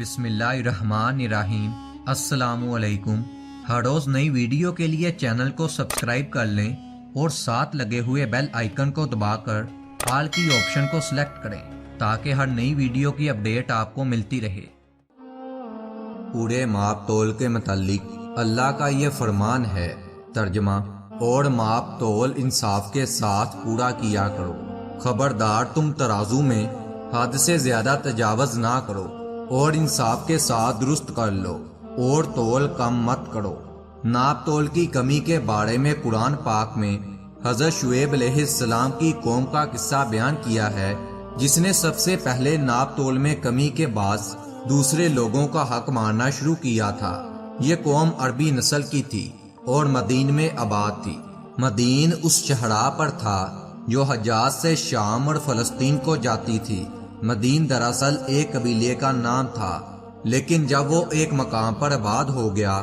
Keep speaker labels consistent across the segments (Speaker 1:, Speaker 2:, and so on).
Speaker 1: بسم اللہ الرحمن الرحیم۔ السلام علیکم۔ ہر روز نئی ویڈیو کے لیے چینل کو سبسکرائب کر لیں اور ساتھ لگے ہوئے بیل آئیکن کو دبا کر آل کی آپشن کو سلیکٹ کریں تاکہ ہر نئی ویڈیو کی اپڈیٹ آپ کو ملتی رہے۔ پورے ماپ تول کے متعلق اللہ کا یہ فرمان ہے، ترجمہ: اور ماپ تول انصاف کے ساتھ پورا کیا کرو، خبردار تم ترازو میں حد سے زیادہ تجاوز نہ کرو اور انصاف کے ساتھ درست کر لو اور تول کم مت کرو۔ ناپ تول کی کمی کے بارے میں قرآن پاک میں حضرت شعیب علیہ السلام کی قوم کا قصہ بیان کیا ہے، جس نے سب سے پہلے ناپ تول میں کمی کے باعث دوسرے لوگوں کا حق مارنا شروع کیا تھا۔ یہ قوم عربی نسل کی تھی اور مدین میں آباد تھی۔ مدین اس شہراء پر تھا جو حجاز سے شام اور فلسطین کو جاتی تھی۔ مدین دراصل ایک قبیلے کا نام تھا، لیکن جب وہ ایک مقام پر آباد ہو گیا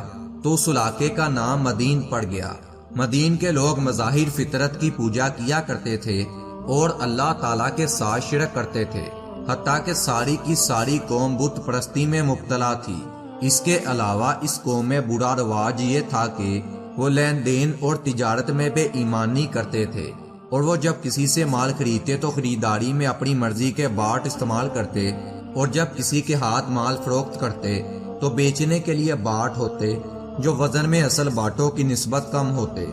Speaker 1: تو اس علاقے کا نام مدین پڑ گیا۔ مدین کے لوگ مظاہر فطرت کی پوجا کیا کرتے تھے اور اللہ تعالیٰ کے ساتھ شرک کرتے تھے، حتیٰ کہ ساری کی ساری قوم بت پرستی میں مبتلا تھی۔ اس کے علاوہ اس قوم میں برا رواج یہ تھا کہ وہ لین دین اور تجارت میں بے ایمانی کرتے تھے، اور وہ جب کسی سے مال خریدتے تو خریداری میں اپنی مرضی کے باٹ استعمال کرتے، اور جب کسی کے ہاتھ مال فروخت کرتے تو بیچنے کے لیے باٹ ہوتے جو وزن میں اصل باٹوں کی نسبت کم ہوتے۔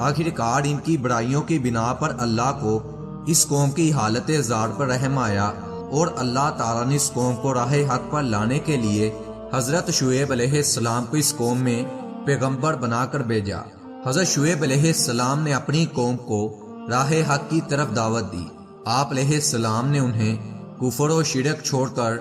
Speaker 1: آخر کار ان کی برائیوں کی بنا پر اللہ کو اس قوم کی حالت زار پر رحم آیا، اور اللہ تعالیٰ نے اس قوم کو راہ حق پر لانے کے لیے حضرت شعیب علیہ السلام کو اس قوم میں پیغمبر بنا کر بھیجا۔ حضرت شعیب علیہ السلام نے اپنی قوم کو راہ حق کی طرف دعوت دی۔ آپ علیہ السلام نے انہیں کفر و شرک چھوڑ کر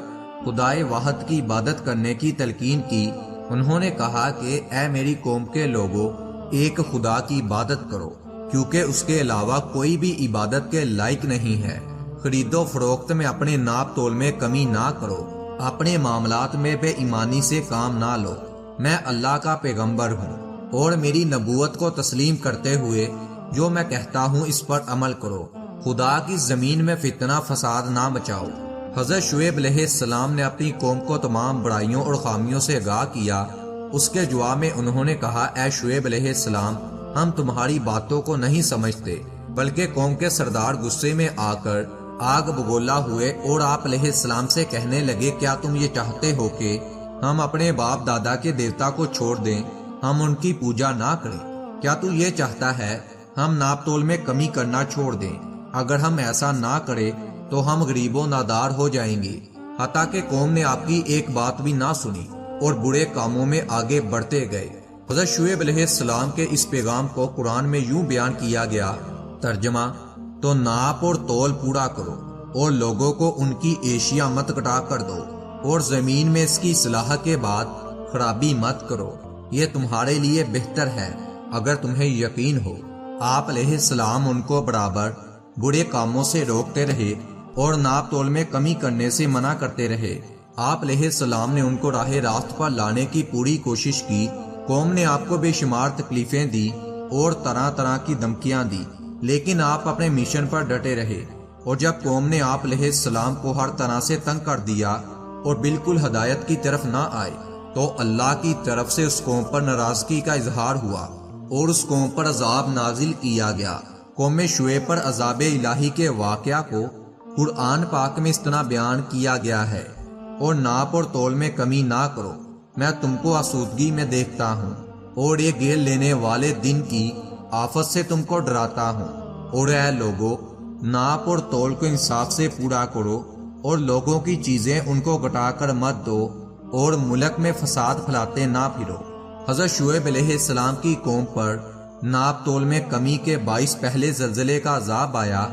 Speaker 1: خدائے واحد کی عبادت کرنے کی تلقین کی۔ انہوں نے کہا کہ اے میری قوم کے لوگوں، ایک خدا کی عبادت کرو، کیونکہ اس کے علاوہ کوئی بھی عبادت کے لائق نہیں ہے۔ خرید و فروخت میں اپنے ناپ تول میں کمی نہ کرو، اپنے معاملات میں بے ایمانی سے کام نہ لو۔ میں اللہ کا پیغمبر ہوں، اور میری نبوت کو تسلیم کرتے ہوئے جو میں کہتا ہوں اس پر عمل کرو۔ خدا کی زمین میں فتنہ فساد نہ مچاؤ۔ حضرت شعیب علیہ السلام نے اپنی قوم کو تمام برائیوں اور خامیوں سے آگاہ کیا۔ اس کے جواب میں انہوں نے کہا، اے شعیب علیہ السلام، ہم تمہاری باتوں کو نہیں سمجھتے۔ بلکہ قوم کے سردار غصے میں آ کر آگ بگولا ہوئے اور آپ علیہ السلام سے کہنے لگے، کیا تم یہ چاہتے ہو کہ ہم اپنے باپ دادا کے دیوتا کو چھوڑ دیں، ہم ان کی پوجا نہ کریں؟ کیا تو یہ چاہتا ہے ہم ناپ تول میں کمی کرنا چھوڑ دیں؟ اگر ہم ایسا نہ کریں تو ہم غریب و نادار ہو جائیں گے۔ حتیٰ کہ قوم نے آپ کی ایک بات بھی نہ سنی اور برے کاموں میں آگے بڑھتے گئے۔ حضرت شعیب علیہ السلام کے اس پیغام کو قرآن میں یوں بیان کیا گیا، ترجمہ: تو ناپ اور تول پورا کرو اور لوگوں کو ان کی اشیاء مت کٹا کر دو، اور زمین میں اس کی اصلاح کے بعد خرابی مت کرو، یہ تمہارے لیے بہتر ہے اگر تمہیں یقین ہو۔ آپ علیہ السلام ان کو برابر برے کاموں سے روکتے رہے اور ناپ تول میں کمی کرنے سے منع کرتے رہے۔ آپ علیہ السلام نے ان کو راہ راست پر لانے کی پوری کوشش کی۔ قوم نے آپ کو بے شمار تکلیفیں دی اور طرح طرح کی دھمکیاں دی، لیکن آپ اپنے مشن پر ڈٹے رہے، اور جب قوم نے آپ علیہ السلام کو ہر طرح سے تنگ کر دیا اور بالکل ہدایت کی طرف نہ آئے تو اللہ کی طرف سے اس قوم پر ناراضگی کا اظہار ہوا اور اس قوم پر عذاب نازل کیا گیا۔ قوم شعیب پر عذاب الہی کے واقعہ کو قرآن پاک میں اس طرح بیان کیا گیا ہے، اور ناپ اور تول میں کمی نہ کرو، میں تم کو آسودگی میں دیکھتا ہوں اور ایک گیل لینے والے دن کی آفت سے تم کو ڈراتا ہوں۔ اور اے لوگو، ناپ اور تول کو انصاف سے پورا کرو اور لوگوں کی چیزیں ان کو گٹا کر مت دو، اور ملک میں فساد پھیلاتے نہ پھرو۔ حضرت شعیب علیہ السلام کی قوم پر ناپ تول میں کمی کے باعث پہلے زلزلے کا عذاب آیا۔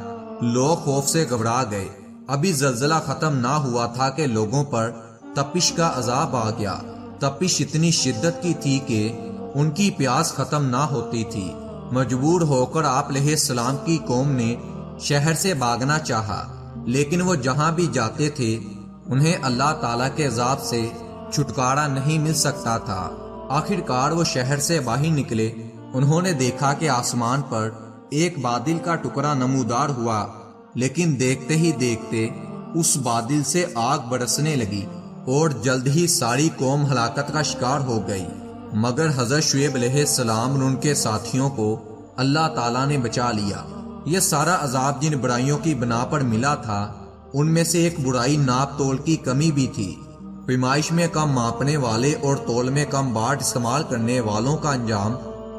Speaker 1: لوگ خوف سے گھبرا گئے۔ ابھی زلزلہ ختم نہ ہوا تھا کہ لوگوں پر تپش کا عذاب آ گیا۔ تپش اتنی شدت کی تھی کہ ان کی پیاس ختم نہ ہوتی تھی۔ مجبور ہو کر آپ علیہ السلام کی قوم نے شہر سے بھاگنا چاہا، لیکن وہ جہاں بھی جاتے تھے انہیں اللہ تعالیٰ کے عذاب سے چھٹکارا نہیں مل سکتا تھا۔ آخر کار وہ شہر سے باہر نکلے۔ انہوں نے دیکھا کہ آسمان پر ایک بادل کا ٹکڑا نمودار ہوا، لیکن دیکھتے ہی دیکھتے اس بادل سے آگ برسنے لگی اور جلد ہی ساری قوم ہلاکت کا شکار ہو گئی، مگر حضرت شعیب علیہ السلام اور ان کے ساتھیوں کو اللہ تعالیٰ نے بچا لیا۔ یہ سارا عذاب جن برائیوں کی بنا پر ملا تھا، ان میں سے ایک برائی ناپ تول کی کمی بھی تھی۔ پیمائش میں کم ماپنے والے اور تول میں کم باٹ استعمال کرنے والوں کا انجام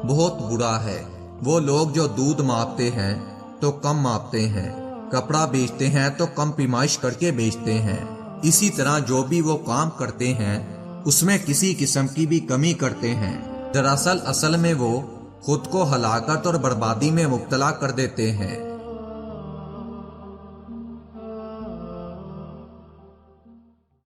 Speaker 1: بہت برا ہے۔ وہ لوگ جو دودھ ماپتے ہیں تو کم ماپتے ہیں، کپڑا بیچتے ہیں تو کم پیمائش کر کے بیچتے ہیں، اسی طرح جو بھی وہ کام کرتے ہیں اس میں کسی قسم کی بھی کمی کرتے ہیں۔ دراصل اصل میں وہ خود کو ہلاکت اور بربادی میں مبتلا کر دیتے ہیں۔